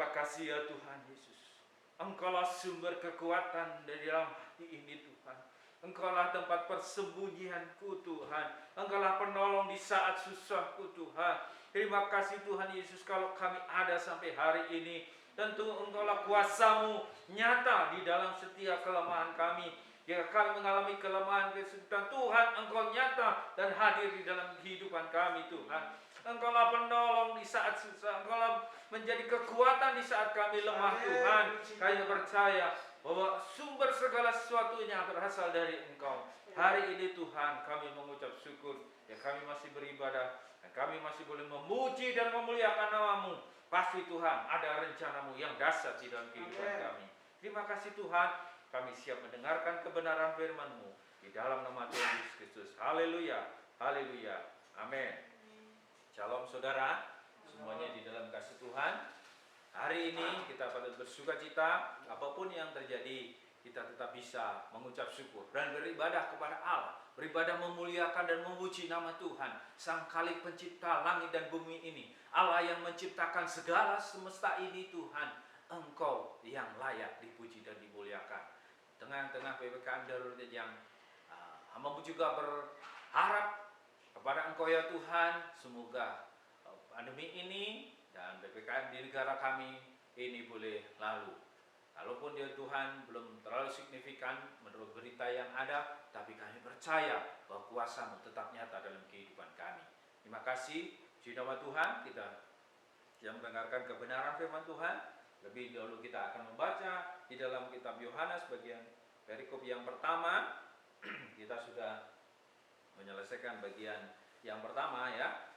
Terima kasih ya Tuhan Yesus. Engkaulah sumber kekuatan dari dalam hati ini Tuhan. Engkaulah tempat persembunyianku Tuhan. Engkaulah penolong di saat susahku Tuhan. Terima kasih Tuhan Yesus kalau kami ada sampai hari ini. Tentu Engkaulah kuasa-Mu nyata di dalam setiap kelemahan kami. Jika kami mengalami kelemahan kesulitan, Tuhan Engkau nyata dan hadir di dalam kehidupan kami Tuhan. Engkaulah penolong di saat susah. Engkaulah menjadi kekuatan di saat kami lemah Tuhan. Kami percaya bahwa sumber segala sesuatunya berasal dari Engkau. Hari ini Tuhan kami mengucap syukur. Ya kami masih beribadah. Dan kami masih boleh memuji dan memuliakan nama-Mu. Pasti Tuhan ada rencana-Mu yang dahsyat di dalam kehidupan kami. Terima kasih Tuhan. Kami siap mendengarkan kebenaran firman-Mu. Di dalam nama Tuhan Yesus Kristus. Haleluya. Haleluya. Amin. Shalom saudara, semuanya di dalam kasih Tuhan. Hari ini kita patut bersuka cita, apapun yang terjadi, kita tetap bisa mengucap syukur dan beribadah kepada Allah, beribadah memuliakan dan memuji nama Tuhan, Sang Khalik pencipta langit dan bumi ini, Allah yang menciptakan segala semesta ini Tuhan, Engkau yang layak dipuji dan dimuliakan. Tengah-tengah PPKM darurat yang hamba juga berharap kepada Engkau ya Tuhan, semoga pandemi ini dan PPKM di negara kami ini boleh lalu. Kalaupun ya Tuhan belum terlalu signifikan menurut berita yang ada, tapi kami percaya bahwa kuasa-Mu tetap nyata dalam kehidupan kami. Terima kasih, puji nama Tuhan, kita yang mendengarkan kebenaran firman Tuhan. Lebih dahulu kita akan membaca di dalam kitab Yohanes bagian perikop yang pertama. Kita sudah menyelesaikan bagian yang pertama ya.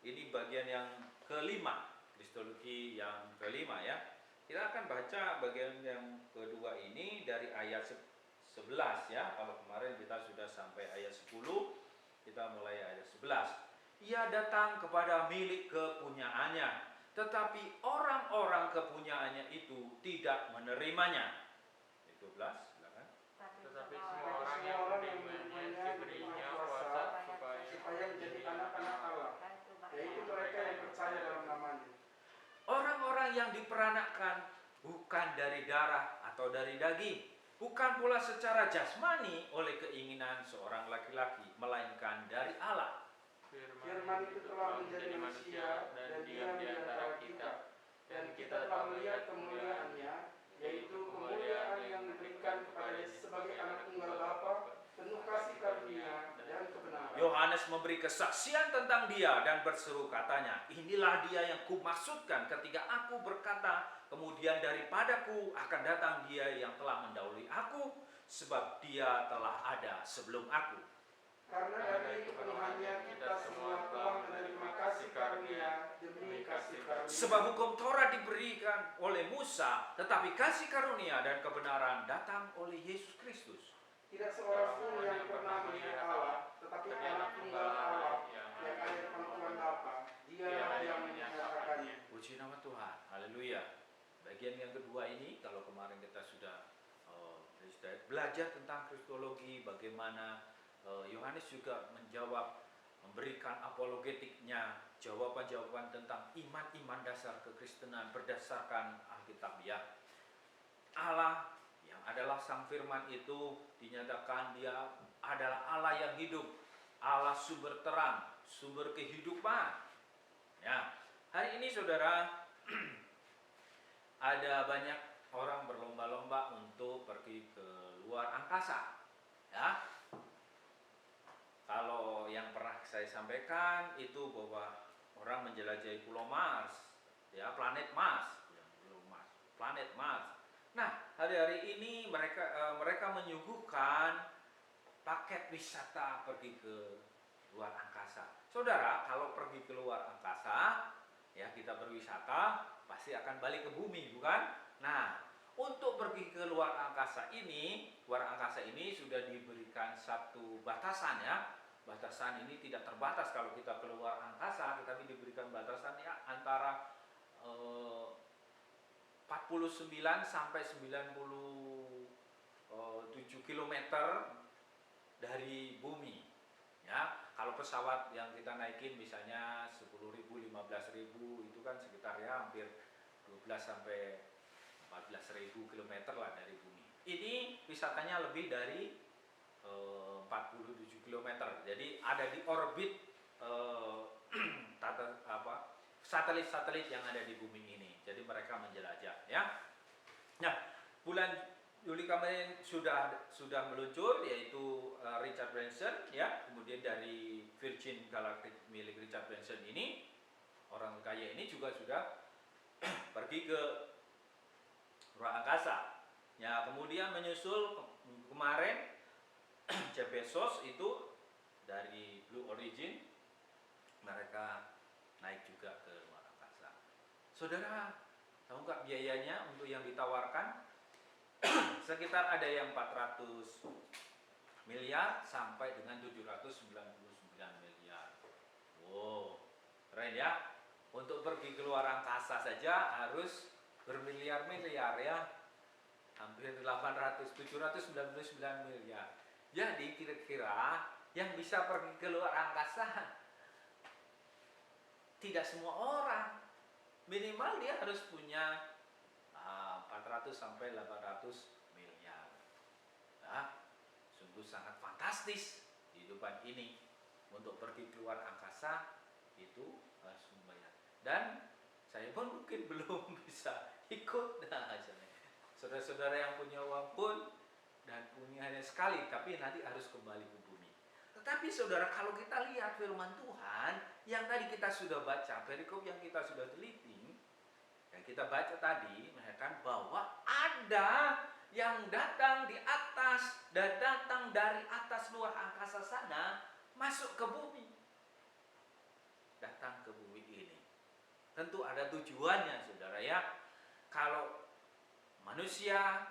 Ini bagian yang kelima, kristologi yang kelima ya. Kita akan baca bagian yang kedua ini dari ayat 11 ya. Kalau kemarin kita sudah sampai ayat 10, kita mulai ayat 11. Ia datang kepada milik kepunyaannya, tetapi orang-orang kepunyaannya itu tidak menerimanya. 12, silakan. Tetapi semua orang yang menerimanya diberinya kuasa supaya menjadi anak-anak Allah, yaitu mereka yang percaya dalam namanya. Orang-orang yang diperanakkan bukan dari darah atau dari daging, bukan pula secara jasmani oleh keinginan seorang laki-laki, melainkan dari Allah. Firman itu telah menjadi manusia dan diam di antara kita, dan kita telah melihat kemuliaannya, yaitu kemuliaan yang diberikan kepada sebagai anak tunggal Bapa, penuh kasih karunia dan kebenaran. Yohanes memberi kesaksian tentang dia dan berseru katanya, inilah dia yang kumaksudkan ketika aku berkata, kemudian daripadaku akan datang dia yang telah mendahului aku, sebab dia telah ada sebelum aku. Karena dari kepenuhannya kita semua telah menerima kasih karunia demi kasih karunia. Sebab hukum Taurat diberikan oleh Musa, tetapi kasih karunia dan kebenaran datang oleh Yesus Kristus. Tidak seorang pun yang pernah melihat Allah, tetapi anak tunggal Allah yang ada di Tuhan Bapa, Dialah yang menyatakannya. Puji nama Tuhan, haleluya. Bagian yang kedua ini, kalau kemarin kita sudah belajar tentang kristologi, bagaimana Yohanes juga menjawab, memberikan apologetiknya, jawaban-jawaban tentang iman-iman dasar kekristenan berdasarkan Alkitab ya. Allah yang adalah Sang Firman itu dinyatakan dia adalah Allah yang hidup, Allah sumber terang, sumber kehidupan. Ya, hari ini saudara ada banyak orang berlomba-lomba untuk pergi ke luar angkasa. Ya. Kalau yang pernah saya sampaikan itu bahwa orang menjelajahi pulau Mars, ya planet Mars, planet Mars. Nah, hari-hari ini mereka menyuguhkan paket wisata pergi ke luar angkasa. Saudara, kalau pergi ke luar angkasa, ya kita berwisata pasti akan balik ke bumi, bukan? Nah, untuk pergi ke luar angkasa ini sudah diberikan satu batasan ya. Batasan ini tidak terbatas kalau kita keluar angkasa, tetapi diberikan batasan ya antara 49 sampai 97 km dari bumi. Ya, kalau pesawat yang kita naikin misalnya 10.000, 15.000 itu kan sekitar ya hampir 12 sampai 14.000 kilometer lah dari bumi. Ini wisatanya lebih dari 47 kilometer. Jadi ada di orbit satelit-satelit yang ada di bumi ini. Jadi mereka menjelajah ya. Nah, bulan Juli kemarin sudah meluncur yaitu Richard Branson ya. Kemudian dari Virgin Galactic milik Richard Branson ini, orang kaya ini juga sudah pergi ke ruang angkasa. Ya, kemudian menyusul kemarin Jeff Bezos itu dari Blue Origin, mereka naik juga ke luar angkasa. Saudara, tahu nggak biayanya untuk yang ditawarkan? Sekitar ada yang 400 miliar sampai dengan 799 miliar. Wow, keren ya. Untuk pergi ke luar angkasa saja harus bermiliar-miliar ya. Hampir 799 miliar. Jadi kira-kira yang bisa pergi ke luar angkasa tidak semua orang. Minimal dia harus punya 400 sampai 800 miliar. Nah, sungguh sangat fantastis kehidupan ini. Untuk pergi keluar angkasa itu harus membayar. Dan saya pun mungkin belum bisa ikut. Nah, saudara-saudara yang punya uang pun dan punya hanya sekali, tapi nanti harus kembali ke bumi. Tetapi saudara, kalau kita lihat firman Tuhan yang tadi kita sudah baca, perikop yang kita sudah teliti, yang kita baca tadi mengatakan bahwa ada yang datang di atas dan datang dari atas luar angkasa sana masuk ke bumi. Datang ke bumi ini. Tentu ada tujuannya saudara ya. Kalau manusia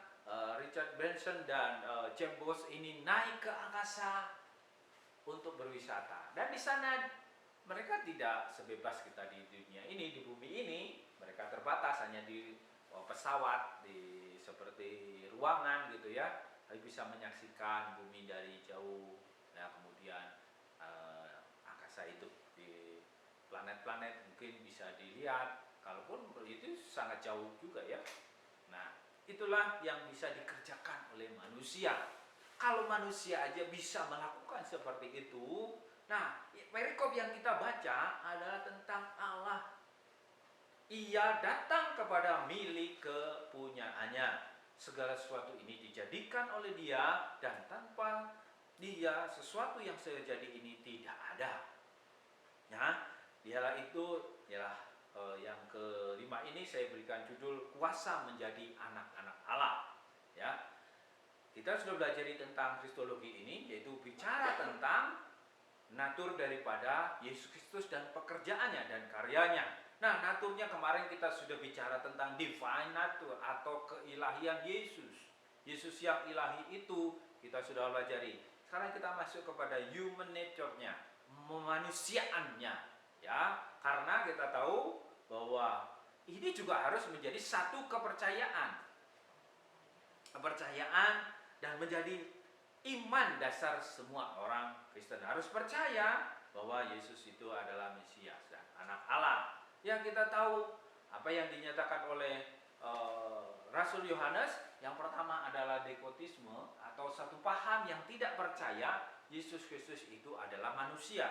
Richard Branson dan Jeff Bezos ini naik ke angkasa untuk berwisata, dan di sana mereka tidak sebebas kita di dunia ini, di bumi ini. Mereka terbatas hanya di pesawat, di seperti ruangan gitu ya. Tapi bisa menyaksikan bumi dari jauh. Ya, kemudian angkasa itu di planet-planet mungkin bisa dilihat. Kalaupun itu sangat jauh juga ya. Nah, itulah yang bisa dikerjakan oleh manusia. Kalau manusia aja bisa melakukan seperti itu. Nah, perikop yang kita baca adalah tentang Allah. Ia datang kepada milik kepunyaannya. Segala sesuatu ini dijadikan oleh Dia, dan tanpa Dia sesuatu yang sejadi ini tidak ada. Ya, dialah itu, ialah yang kelima ini saya berikan judul kuasa menjadi anak-anak Allah. Ya, kita sudah belajar tentang kristologi ini, yaitu bicara tentang natur daripada Yesus Kristus dan pekerjaannya dan karyanya. Nah, naturnya kemarin kita sudah bicara tentang divine nature atau keilahian Yesus. Yesus yang ilahi itu kita sudah pelajari. Sekarang kita masuk kepada human nature-nya, kemanusiaannya. Ya, karena kita tahu bahwa ini juga harus menjadi satu kepercayaan. Kepercayaan dan menjadi iman dasar semua orang Kristen. Harus percaya bahwa Yesus itu adalah Mesias dan anak Allah. Yang kita tahu apa yang dinyatakan oleh Rasul Yohanes, yang pertama adalah dekotisme atau satu paham yang tidak percaya Yesus Kristus itu adalah manusia.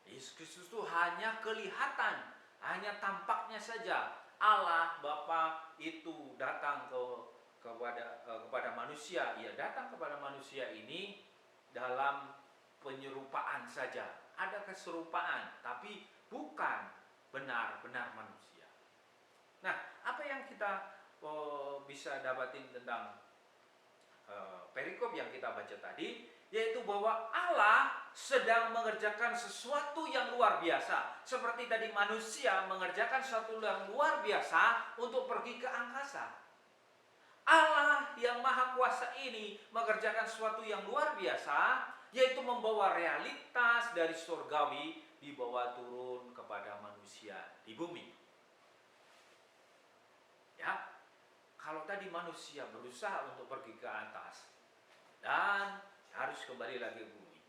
Yesus Kristus itu hanya kelihatan, hanya tampaknya saja. Allah Bapa itu datang kepada manusia. Ia datang kepada manusia ini dalam penyerupaan saja. Ada keserupaan, tapi bukan benar-benar manusia. Nah, apa yang kita bisa dapatin tentang perikop yang kita baca tadi, yaitu bahwa Allah sedang mengerjakan sesuatu yang luar biasa. Seperti tadi manusia mengerjakan sesuatu yang luar biasa untuk pergi ke angkasa. Allah yang maha kuasa ini mengerjakan sesuatu yang luar biasa, yaitu membawa realitas dari surgawi dibawa turun kepada manusia di bumi. Ya, kalau tadi manusia berusaha untuk pergi ke atas dan harus kembali lagi ke bumi,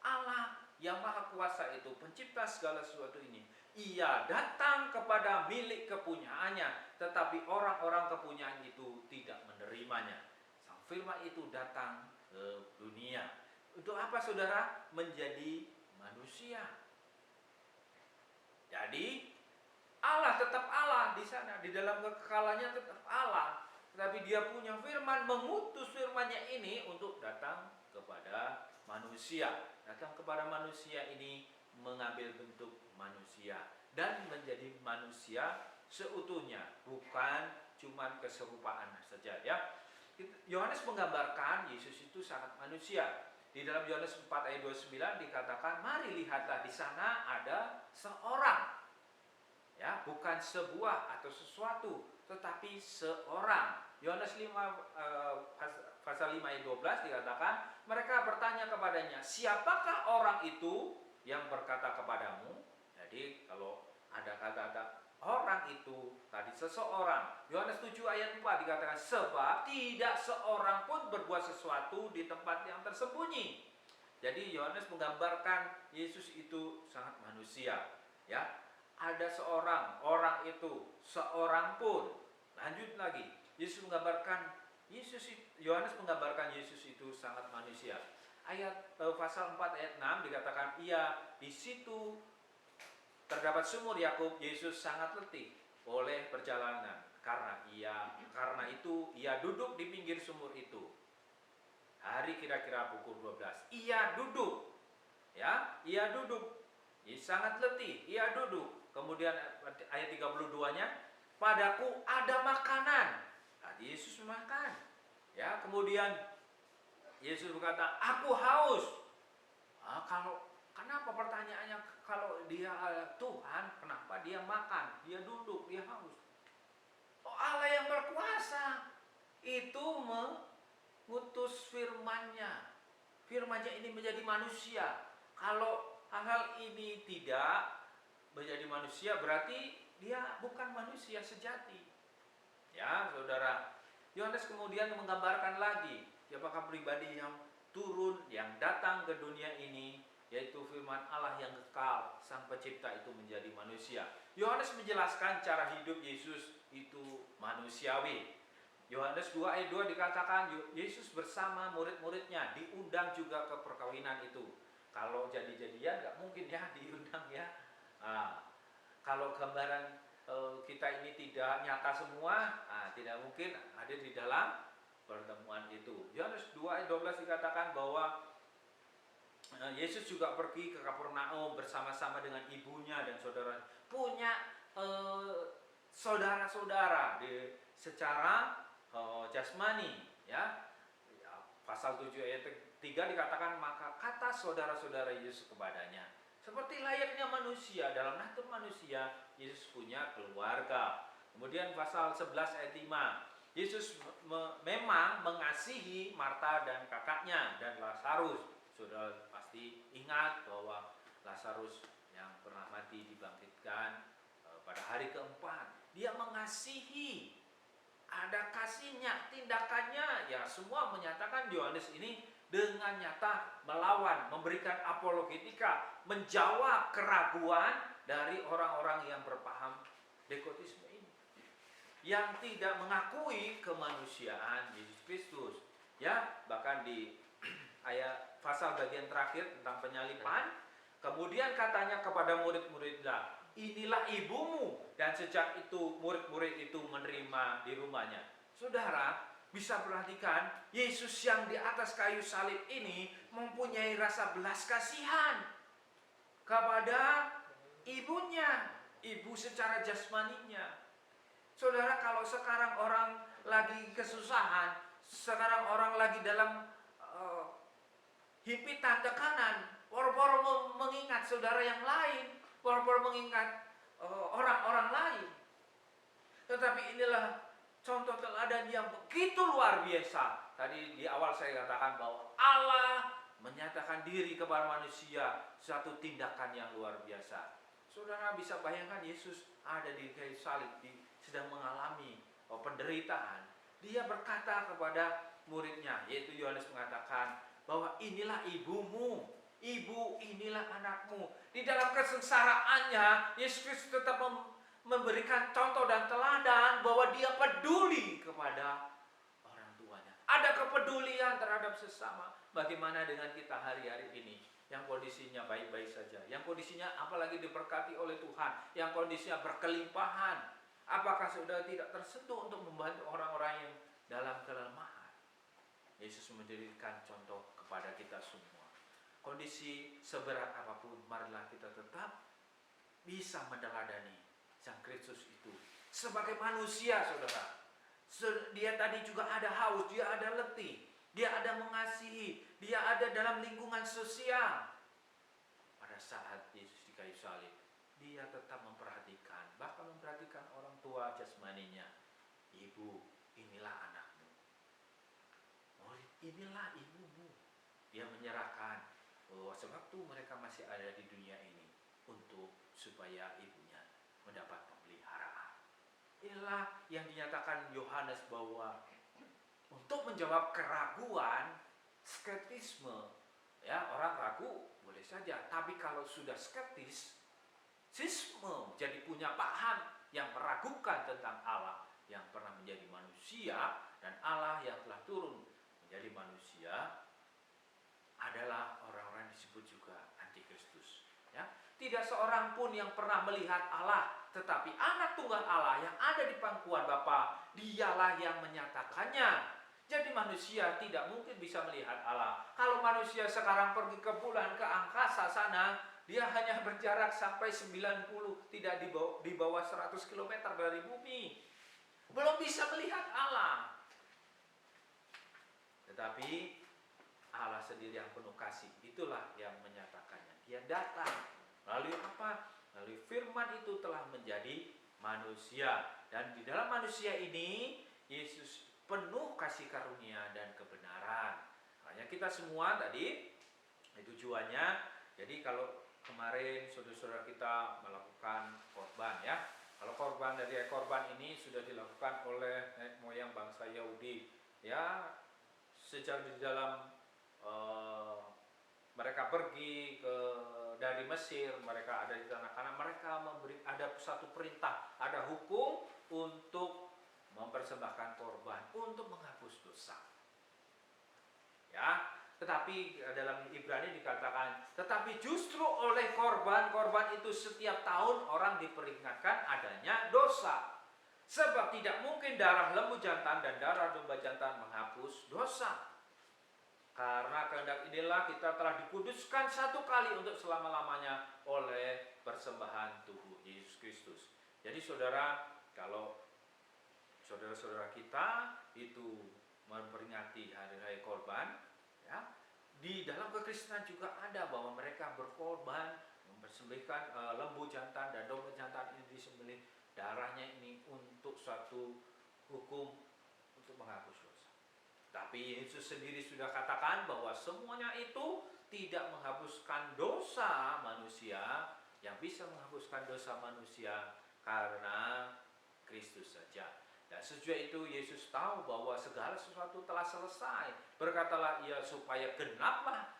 Allah yang maha kuasa itu, pencipta segala sesuatu ini, ia datang kepada milik kepunyaannya, tetapi orang-orang kepunyaan itu tidak menerimanya. Sang firman itu datang ke dunia. Untuk apa saudara? Menjadi manusia. Jadi Allah tetap Allah di sana, di dalam kekekalannya tetap Allah. Tetapi dia punya firman, mengutus firmannya ini untuk datang kepada manusia. Datang kepada manusia ini mengambil bentuk manusia dan menjadi manusia seutuhnya, bukan cuma keserupaan saja ya. Yohanes menggambarkan Yesus itu sangat manusia. Di dalam Yohanes 4 ayat 29 dikatakan, mari lihatlah di sana ada seorang. Ya, bukan sebuah atau sesuatu, tetapi seorang. Yohanes 5 pasal 5 ayat 12 dikatakan, mereka bertanya kepadanya, siapakah orang itu yang berkata kepadamu? Jadi kalau ada kata-kata orang itu, tadi seseorang. Yohanes 7 ayat 4 dikatakan, sebab tidak seorang pun berbuat sesuatu di tempat yang tersembunyi. Jadi Yohanes menggambarkan Yesus itu sangat manusia. Ya, ada seorang, orang itu, seorang pun. Lanjut lagi, Yohanes menggambarkan Yesus itu sangat manusia. Pasal 4 ayat 6 dikatakan, ia di situ terdapat sumur Yakub. Yesus sangat letih oleh perjalanan. Karena itu ia duduk di pinggir sumur itu. Hari kira-kira pukul 12. Ia duduk. Ya, ia duduk. Ia sangat letih, ia duduk. Kemudian ayat 32-nya, padaku ada makanan. Nah, Yesus makan. Ya, kemudian Yesus berkata, aku haus. Kenapa pertanyaannya, kalau dia Tuhan, kenapa dia makan, dia duduk, dia haus? Allah yang berkuasa itu mengutus firman-Nya. Firman-Nya ini menjadi manusia. Kalau hal ini tidak menjadi manusia, berarti dia bukan manusia sejati. Ya, saudara. Yohanes kemudian menggambarkan lagi siapakah pribadi yang turun, yang datang ke dunia ini, yaitu firman Allah yang kekal, sang pencipta itu menjadi manusia. Yohanes menjelaskan cara hidup Yesus itu manusiawi. Yohanes 2 ayat 2 dikatakan, Yesus bersama murid-muridnya diundang juga ke perkawinan itu. Kalau jadi-jadian gak mungkin ya diundang ya. Kalau gambaran kita ini tidak nyata semua, tidak mungkin hadir di dalam pertemuan itu. Yohanes 2 ayat 12 dikatakan bahwa Yesus juga pergi ke Kapernaum bersama-sama dengan ibunya dan saudara. Punya saudara-saudara secara jasmani, ya. Pasal 7 ayat 3 dikatakan, maka kata saudara-saudara Yesus kepadanya, seperti layaknya manusia, dalam natur manusia, Yesus punya keluarga. Kemudian pasal 11 ayat 5, Yesus memang mengasihi Marta dan kakaknya dan Lazarus. Saudara pasti ingat bahwa Lazarus yang pernah mati dibangkitkan pada hari keempat. Dia mengasihi, ada kasihnya, tindakannya, ya semua menyatakan Yohanes ini dengan nyata melawan, memberikan apologetika, menjawab keraguan dari orang-orang yang berpaham dekotisme ini, yang tidak mengakui kemanusiaan Yesus Kristus. Ya, bahkan di ayat pasal bagian terakhir tentang penyaliban, kemudian katanya kepada murid-muridnya, inilah ibumu, dan sejak itu murid-murid itu menerima di rumahnya. Saudara bisa perhatikan, Yesus yang di atas kayu salib ini mempunyai rasa belas kasihan kepada ibunya, ibu secara jasmaninya. Saudara, kalau sekarang orang lagi kesusahan, sekarang orang lagi dalam himpitan tekanan, boro-boro mengingat saudara yang lain, boro-boro mengingat orang-orang lain. Tetapi inilah contoh teladan yang begitu luar biasa. Tadi di awal saya katakan bahwa Allah menyatakan diri kepada manusia, satu tindakan yang luar biasa. Saudara bisa bayangkan Yesus ada di kayu salib, sedang mengalami penderitaan. Dia berkata kepada muridnya, yaitu Yohanes mengatakan bahwa inilah ibumu. Ibu, inilah anakmu. Di dalam kesengsaraannya, Yesus Kristus tetap memberikan contoh dan teladan bahwa dia peduli kepada orang tuanya. Ada kepedulian terhadap sesama. Bagaimana dengan kita hari-hari ini? Yang kondisinya baik-baik saja. Yang kondisinya apalagi diberkati oleh Tuhan. Yang kondisinya berkelimpahan. Apakah saudara tidak tersentuh untuk membantu orang-orang yang dalam kelemahan? Yesus menjadikan contoh kepada kita semua. Kondisi seberat apapun, marilah kita tetap bisa meneladani Sang Kristus itu. Sebagai manusia, saudara, dia tadi juga ada haus, dia ada letih, dia ada mengasihi, dia ada dalam lingkungan sosial. Pada saat Yesus di kayu salib, dia tetap memperhatikan, bahkan memperhatikan orang tua jasmaninya. Ibu, inilah anakmu. Murid, inilah ibumu. Dia menyerahkan bahwa sewaktu mereka masih ada di dunia ini untuk supaya ibunya mendapat pemeliharaan. Inilah yang dinyatakan Yohanes bahwa untuk menjawab keraguan, skeptisme, ya orang ragu boleh saja, tapi kalau sudah skeptis, sisme jadi punya paham yang meragukan tentang Allah yang pernah menjadi manusia dan Allah yang telah turun menjadi manusia, adalah orang-orang yang disebut juga antikristus. Ya, tidak seorang pun yang pernah melihat Allah, tetapi anak tunggal Allah yang ada di pangkuan Bapa, dialah yang menyatakannya. Jadi manusia tidak mungkin bisa melihat Allah. Kalau manusia sekarang pergi ke bulan, ke angkasa sana, dia hanya berjarak sampai 90, tidak di bawah 100 km dari bumi. Belum bisa melihat Allah. Tetapi Allah sendiri yang penuh kasih, itulah yang menyatakannya. Dia datang melalui apa? Melalui firman itu telah menjadi manusia. Dan di dalam manusia ini Yesus penuh kasih karunia dan kebenaran. Makanya kita semua tadi tujuannya. Jadi kalau kemarin saudara-saudara kita melakukan korban, ya, kalau korban dari korban ini sudah dilakukan oleh nenek moyang bangsa Yahudi, ya, sejak di dalam mereka pergi dari Mesir, mereka ada di tanah Kanaan, mereka ada satu perintah, ada hukum untuk mempersembahkan korban untuk menghapus dosa. Ya, tetapi dalam Ibrani dikatakan, tetapi justru oleh korban-korban itu setiap tahun orang diperingatkan adanya dosa. Sebab tidak mungkin darah lembu jantan dan darah domba jantan menghapus dosa. Karena kehendak inilah kita telah dikuduskan satu kali untuk selama-lamanya oleh persembahan tubuh Yesus Kristus. Jadi saudara, kalau saudara-saudara kita itu memperingati hari raya korban, ya, di dalam kekristenan juga ada bahwa mereka berkorban, mempersembahkan lembu jantan dan domba jantan ini disembelih, darahnya ini untuk suatu hukum untuk menghapus dosa. Tapi Yesus sendiri sudah katakan bahwa semuanya itu tidak menghapuskan dosa manusia. Yang bisa menghapuskan dosa manusia karena Kristus saja. Dan sesudah itu Yesus tahu bahwa segala sesuatu telah selesai. Berkatalah ia supaya genaplah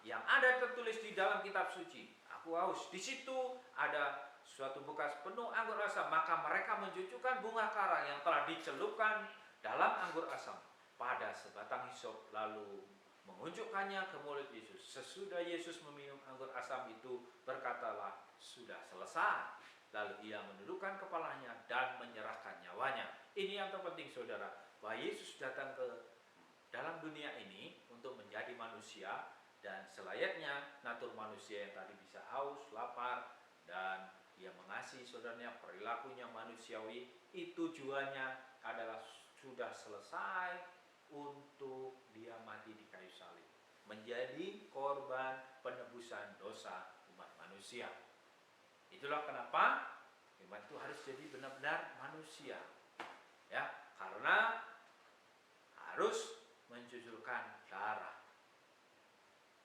yang ada tertulis di dalam kitab suci. Aku haus. Di situ ada suatu bekas penuh anggur asam. Maka mereka mencucukkan bunga karang yang telah dicelupkan dalam anggur asam pada sebatang hisop, lalu mengunjukkannya ke mulut Yesus. Sesudah Yesus meminum anggur asam itu, berkatalah, sudah selesai. Lalu ia menundukkan kepalanya dan menyerahkan nyawanya. Ini yang terpenting saudara, bahwa Yesus datang ke dalam dunia ini untuk menjadi manusia, dan selayaknya natur manusia yang tadi bisa haus, lapar, dan dia mengasihi saudaranya, perilakunya manusiawi, itu tujuannya adalah sudah selesai untuk dia mati di kayu salib, menjadi korban penebusan dosa umat manusia. Itulah kenapa firman itu harus jadi benar-benar manusia, ya, karena harus mencucurkan darah.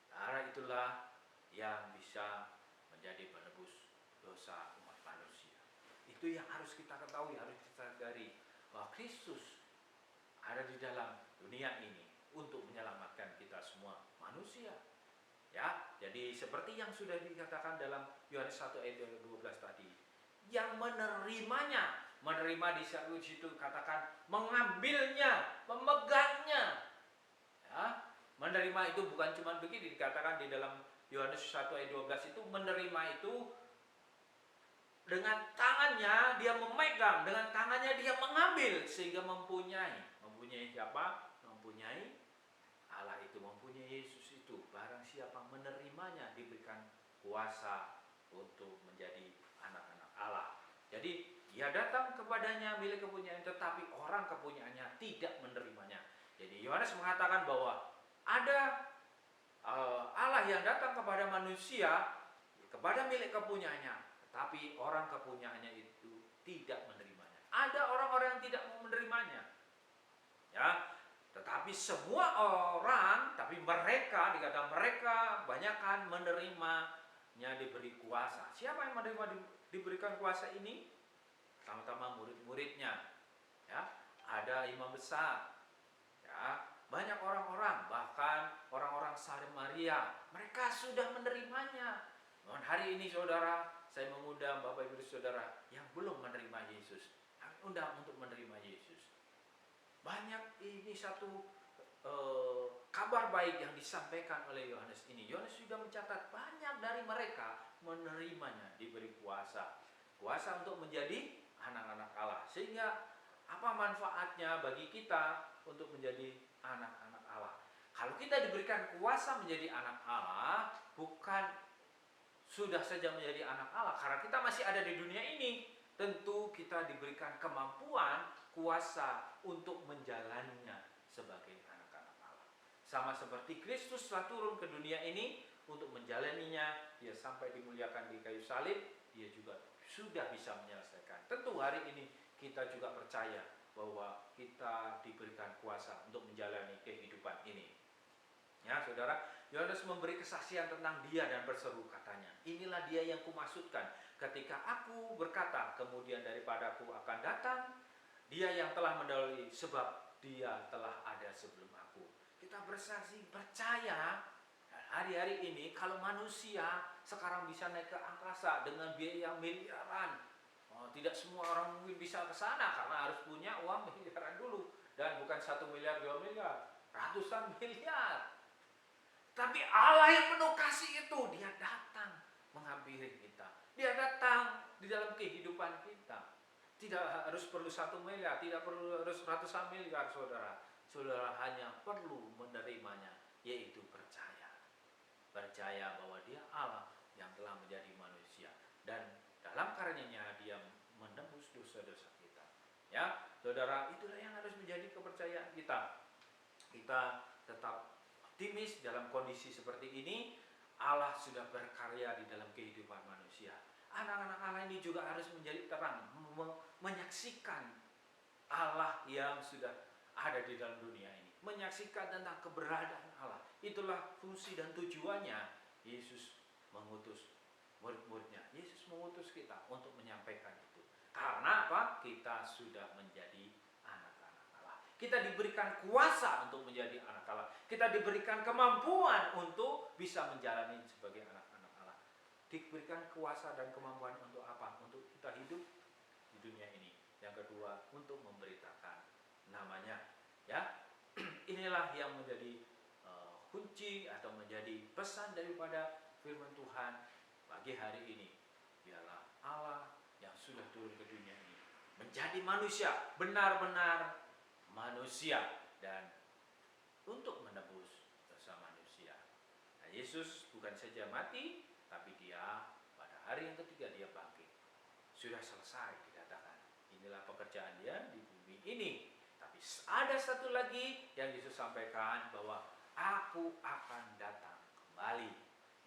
Darah itulah yang bisa menjadi penebus dosa umat manusia. Itu yang harus kita ketahui, harus kita sadari, bahwa Kristus ada di dalam dunia ini untuk menyelamatkan kita semua manusia. Ya, jadi seperti yang sudah dikatakan dalam Yohanes 1 ayat 12 tadi, yang menerimanya, menerima di situ katakan mengambilnya, memegangnya. Ya, menerima itu bukan cuma begini dikatakan di dalam Yohanes 1 ayat 12 itu, menerima itu dengan tangannya dia memegang, dengan tangannya dia mengambil sehingga mempunyai siapa? Mempunyai Allah itu, mempunyai Yesus itu. Barang siapa menerimanya diberikan kuasa untuk menjadi anak-anak Allah. Jadi dia datang kepadanya milik kepunyaan, tetapi orang kepunyaannya tidak menerimanya. Jadi Yohanes mengatakan bahwa ada Allah yang datang kepada manusia, kepada milik kepunyaannya, tetapi orang kepunyaannya itu tidak menerimanya. Ada orang-orang yang tidak mau menerimanya. Ya, tetapi semua orang, tapi mereka, dikatakan mereka banyakkan menerimanya diberi kuasa. Siapa yang menerima diberikan kuasa ini? Sama-sama murid-muridnya. Ya, ada imam besar. Ya, banyak orang-orang, bahkan orang-orang Samaria, mereka sudah menerimanya. Namun hari ini saudara, saya mengundang Bapak Ibu Saudara yang belum menerima Yesus, kami undang untuk menerima Yesus. Banyak, ini satu kabar baik yang disampaikan oleh Yohanes ini. Yohanes sudah mencatat banyak dari mereka menerimanya, diberi kuasa untuk menjadi anak-anak Allah. Sehingga apa manfaatnya bagi kita untuk menjadi anak-anak Allah? Kalau kita diberikan kuasa menjadi anak Allah, bukan sudah saja menjadi anak Allah, karena kita masih ada di dunia ini. Tentu kita diberikan kemampuan, kuasa untuk menjalaninya sebagai anak-anak Allah. Sama seperti Kristus telah turun ke dunia ini untuk menjalaninya, dia sampai dimuliakan di kayu salib, dia juga sudah bisa menyelesaikan. Tentu hari ini kita juga percaya bahwa kita diberikan kuasa untuk menjalani kehidupan ini. Ya, saudara, Yohanes memberi kesaksian tentang dia dan berseru katanya, inilah dia yang kumaksudkan ketika aku berkata, kemudian daripadaku akan datang dia yang telah mendahului, sebab dia telah ada sebelum aku. Kita bersaksi, percaya hari-hari ini kalau manusia sekarang bisa naik ke angkasa dengan biaya miliaran. Tidak semua orang mungkin bisa ke sana karena harus punya uang miliaran dulu, dan bukan 1 miliar 2 miliar, ratusan miliar. Tapi Allah yang penuh kasih itu, dia datang menghampiri kita. Dia datang di dalam kehidupan kita. Tidak harus perlu 1 miliar, tidak perlu harus ratusan miliar, saudara. Saudara hanya perlu menerimanya, yaitu percaya. Percaya bahwa dia Allah yang telah menjadi manusia, dan dalam karyanya dia menebus dosa-dosa kita. Ya, saudara, itulah yang harus menjadi kepercayaan kita. Kita tetap optimis dalam kondisi seperti ini. Allah sudah berkarya di dalam kehidupan manusia. Anak-anak Allah ini juga harus menjadi terang, menyaksikan Allah yang sudah ada di dalam dunia ini, menyaksikan tentang keberadaan Allah. Itulah fungsi dan tujuannya Yesus mengutus murid-muridnya. Yesus mengutus kita untuk menyampaikan itu. Karena apa? Kita sudah menjadi anak-anak Allah. Kita diberikan kuasa untuk menjadi anak Allah. Kita diberikan kemampuan untuk bisa menjalani sebagai anak-anak Allah. Diberikan kuasa dan kemampuan untuk apa? Untuk kita hidup di dunia ini. Yang kedua, untuk memberitakan namanya. Ya, inilah yang menjadi kunci atau menjadi pesan daripada firman Tuhan pagi hari ini. Biarlah Allah yang sudah turun ke dunia ini menjadi manusia, benar-benar manusia, dan untuk menebus dosa manusia. Nah, Yesus bukan saja mati, tapi dia pada hari yang ketiga dia bangkit. Sudah selesai dikatakan. Inilah pekerjaan dia di bumi ini. Tapi ada satu lagi yang Yesus sampaikan, bahwa aku akan datang kembali.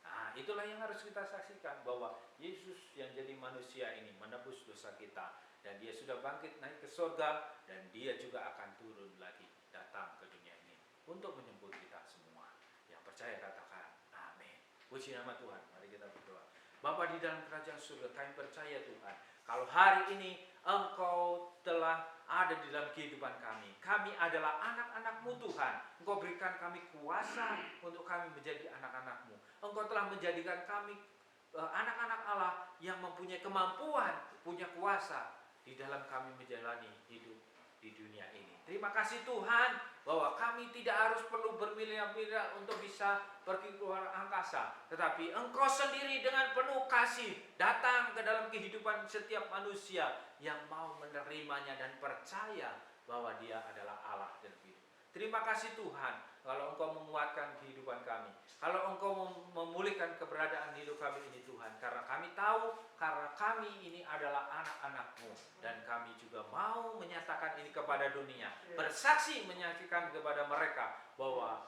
Nah, itulah yang harus kita saksikan, bahwa Yesus yang jadi manusia ini menebus dosa kita, dan dia sudah bangkit naik ke surga, dan dia juga akan turun lagi datang ke dunia ini untuk menjemput kita semua. Yang percaya katakan amin. Puji nama Tuhan. Mari kita berdoa. Bapa di dalam kerajaan surga, kami percaya Tuhan, kalau hari ini Engkau telah ada di dalam kehidupan kami. Kami adalah anak-anak-Mu Tuhan. Engkau berikan kami kuasa untuk kami menjadi anak-anak-Mu. Engkau telah menjadikan kami anak-anak Allah yang mempunyai kemampuan, punya kuasa di dalam kami menjalani hidup di dunia ini. Terima kasih Tuhan bahwa kami tidak harus perlu bermiliar-miliar untuk bisa pergi ke luar angkasa, tetapi Engkau sendiri dengan penuh kasih datang ke dalam kehidupan setiap manusia yang mau menerimanya dan percaya bahwa Dia adalah Allah dan hidup. Terima kasih Tuhan kalau Engkau menguatkan kehidupan kami, kalau Engkau memulihkan keberadaan hidup kami ini Tuhan, karena kami tahu karena kami ini adalah anak-anak-Mu dan kami juga mau menyatakan ini kepada dunia, bersaksi menyaksikan kepada mereka bahwa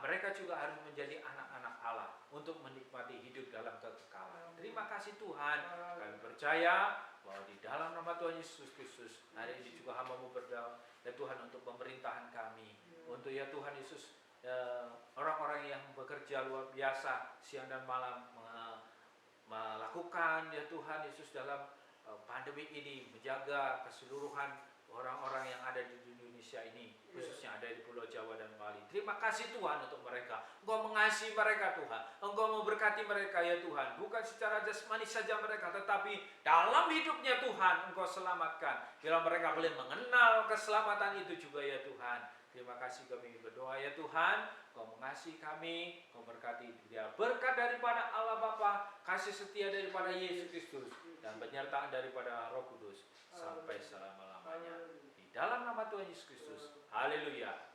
mereka juga harus menjadi anak-anak Allah untuk menikmati hidup dalam kekekalan. Terima kasih Tuhan, kami percaya bahwa di dalam nama Tuhan Yesus Kristus hari ini juga hamba-Mu berdoa ya Tuhan untuk pemerintahan kami, untuk ya Tuhan Yesus orang-orang yang bekerja luar biasa siang dan malam melakukan ya Tuhan Yesus dalam pandemi ini, menjaga keseluruhan orang-orang yang ada di Indonesia ini, khususnya ada di Pulau Jawa dan Bali. Terima kasih Tuhan untuk mereka. Engkau mengasihi mereka Tuhan, Engkau memberkati mereka ya Tuhan, bukan secara jasmani saja mereka, tetapi dalam hidupnya Tuhan Engkau selamatkan. Bila mereka boleh mengenal keselamatan itu juga ya Tuhan. Terima kasih kami berdoa ya Tuhan, Kau mengasihi kami, Kau berkati dia. Berkat daripada Allah Bapa, kasih setia daripada Yesus Kristus, dan penyertaan daripada Roh Kudus sampai selama-lamanya. Di dalam nama Tuhan Yesus Kristus. Haleluya.